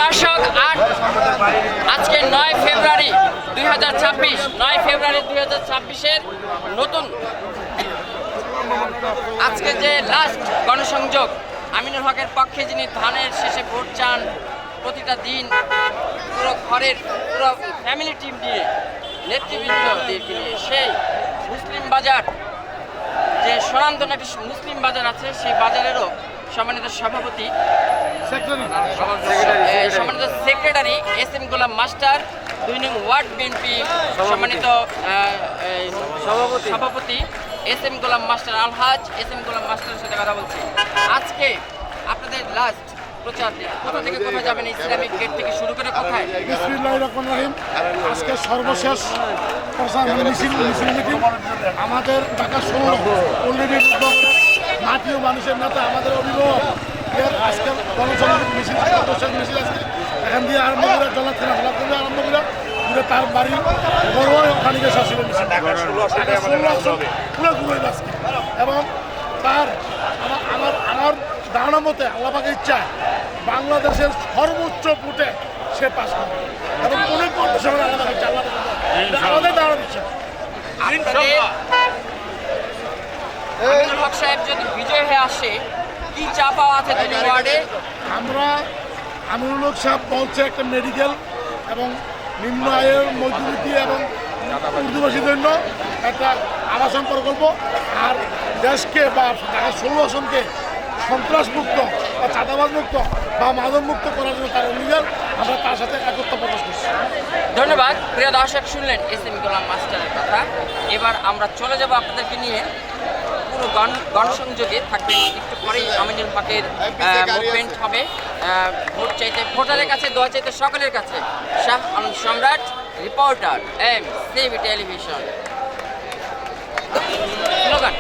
দর্শক আজকে 9 ফেব্রুয়ারি 2026 নতুন আজকে যে লাস্ট গণসংযোগ আমিনুল হকের পক্ষে যিনি ধানের শেষে ভোট চান প্রতিটা দিন পুরো ঘরের পুরো ফ্যামিলি টিম নিয়ে নেতৃবৃন্দদেরকে নিয়ে সেই মুসলিম বাজার যে স্বনামধন্য একটি মুসলিম বাজার আছে সেই বাজারেরও সম্মানিত সভাপতি সম্মানিত সেক্রেটারি SM গোলাম মাস্টার 2 নং ওয়ার্ড বিএনপি সম্মানিত সভাপতি SM গোলাম মাস্টার আলহাজ SM গোলাম মাস্টারের সাথে কথা বলছি। আজকে আপনাদের লাস্ট প্রচার দিন, কোথা থেকে কোথায় যাবেন? ইসলামিক গেট থেকে শুরু করে কোথায়? বিসমিল্লাহির রহমানির রহিম। আজকে সর্বশেষ প্রচার মিছিল মিটিং আমাদের ঢাকা শহর অলরেডি মাটিও মানুষের নেতা আমাদের অভিভাবক আজকে গণসংযোগ মিছিল সর্বশেষ মিছিল আজকে এখান দিয়ে আরম্ভ করে জলাথেনা ফেলা করে আরম্ভ করে পুরো তার বাড়ি বড় খানিকে শাসিত মিছিল পুরো ঘুরে আজকে এবং তার আমার ধারণা মতে আল্লাহকে ইচ্ছায় বাংলাদেশের সর্বোচ্চ ভোটে সে পাস করবে এবং অনেক কন্ডিশন আলাদা হচ্ছে আল্লাহ আমাদের ধারণা দিচ্ছে। আমিনুল হক সাহেব যদি বিজয় হয়ে আসে কি চা পাওয়া আছে দুই ওয়ার্ডে? আমরা আমিনুল হক সাহেব বলছে একটা মেডিকেল এবং নিম্ন আয়ের মজুরি এবং উর্দুভাষীর জন্য একটা আবাসন প্রকল্প আর দেশকে বা ঢাকা 16 আসনকে সন্ত্রাসমুক্ত বা চাঁদাবাজ মুক্ত বা মাদক মুক্ত করার জন্য তার অঙ্গীকার আমরা তার সাথে একত্র প্রকাশ করছি। ধন্যবাদ। প্রিয় দর্শক, শুনলেন SM গোলাম মাস্টারের কথা। এবার আমরা চলে যাব আপনাদেরকে নিয়ে পুরো গণসংযোগে থাকবেন একটু পরেই আমিনুল হকের মুভমেন্ট হবে ভোট চাইতে ভোটারের কাছে, দোয়া চাইতে সকলের কাছে। শাহ আলম সম্রাট, রিপোর্টার MCV টেলিভিশন। স্লোগান।